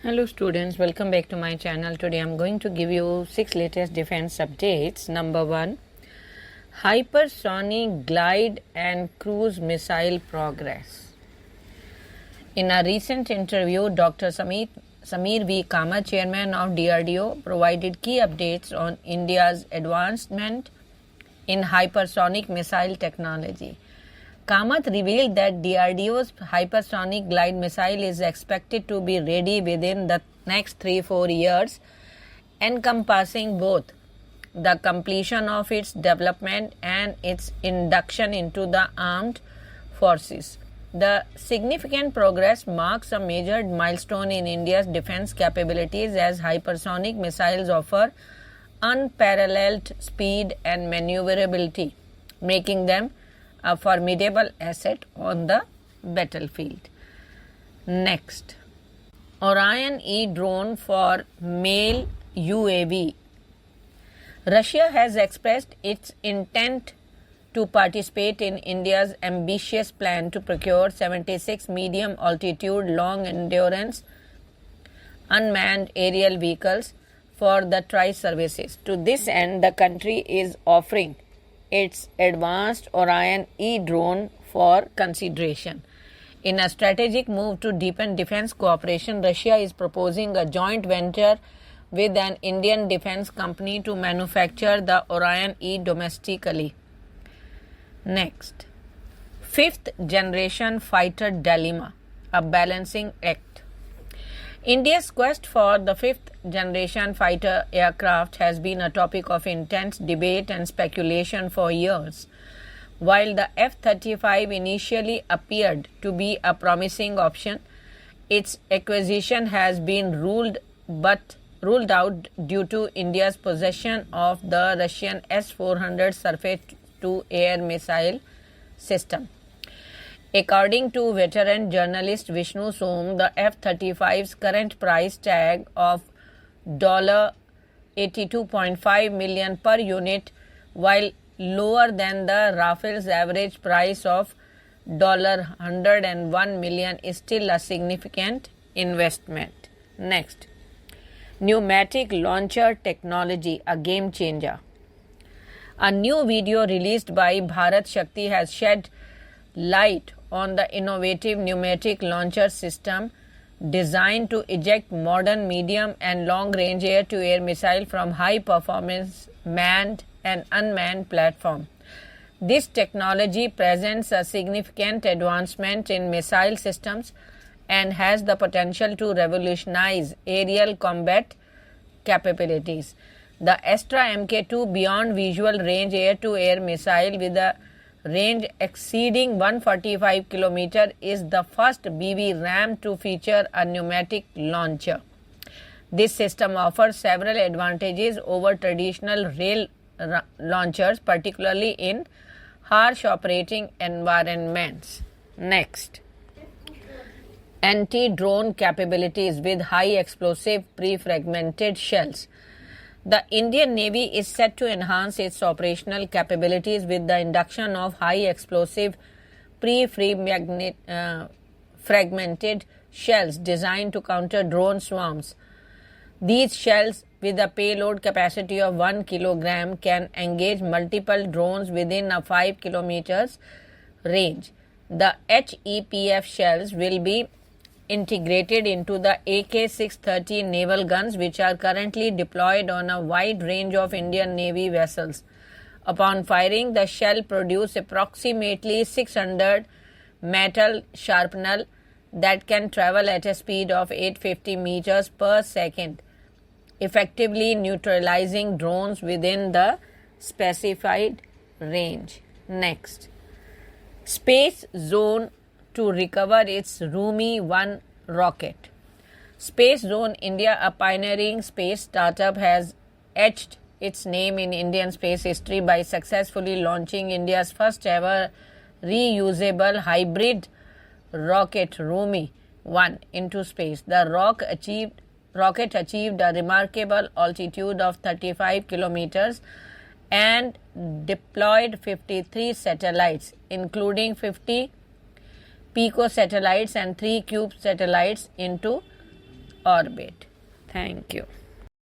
Hello students, welcome back to my channel. Today I am going to give you 6 latest defense updates. Number 1, hypersonic glide and cruise missile progress. In a recent interview, Dr. Samir V. Kamath, chairman of DRDO, provided key updates on India's advancement in hypersonic missile technology. Kamath revealed that DRDO's hypersonic glide missile is expected to be ready within the next 3-4 years, encompassing both the completion of its development and its induction into the armed forces. The significant progress marks a major milestone in India's defense capabilities as hypersonic missiles offer unparalleled speed and maneuverability, making them a formidable asset on the battlefield. Next, Orion E drone for MALE UAV. Russia has expressed its intent to participate in India's ambitious plan to procure 76 medium altitude long endurance unmanned aerial vehicles for the tri-services. To this end, the country is offering its advanced Orion E drone for consideration. In a strategic move to deepen defense cooperation, Russia is proposing a joint venture with an Indian defense company to manufacture the Orion E domestically. Next, fifth generation fighter dilemma, a balancing act. India's quest for the fifth generation fighter aircraft has been a topic of intense debate and speculation for years. While the F-35 initially appeared to be a promising option, its acquisition has been ruled out due to India's possession of the Russian S-400 surface-to-air missile system. According to veteran journalist Vishnu Som, the F-35's current price tag of $82.5 million per unit, while lower than the Rafale's average price of $101 million, is still a significant investment. Next, pneumatic launcher technology, a game changer. A new video released by Bharat Shakti has shed light on the innovative pneumatic launcher system designed to eject modern medium and long-range air-to-air missile from high-performance manned and unmanned platform. This technology presents a significant advancement in missile systems and has the potential to revolutionize aerial combat capabilities. The Astra Mk2 beyond visual range air-to-air missile with a range exceeding 145 km is the first BB ram to feature a pneumatic launcher. This system offers several advantages over traditional rail launchers, particularly in harsh operating environments. Next, anti-drone capabilities with high explosive pre-fragmented shells. The Indian Navy is set to enhance its operational capabilities with the induction of high-explosive pre-fragmented shells designed to counter drone swarms. These shells, with a payload capacity of 1 kilogram, can engage multiple drones within a 5 kilometers range. The HEPF shells will be integrated into the AK-630 naval guns, which are currently deployed on a wide range of Indian Navy vessels. Upon firing, the shell produces approximately 600 metal shrapnel that can travel at a speed of 850 meters per second, effectively neutralizing drones within the specified range. Next, Space Zone to recover its Rumi-1 rocket. Space Zone India, a pioneering space startup, has etched its name in Indian space history by successfully launching India's first ever reusable hybrid rocket Rumi-1 into space. The rocket achieved a remarkable altitude of 35 kilometers and deployed 53 satellites, including 50 Pico satellites and 3 Cube satellites into orbit. Thank you.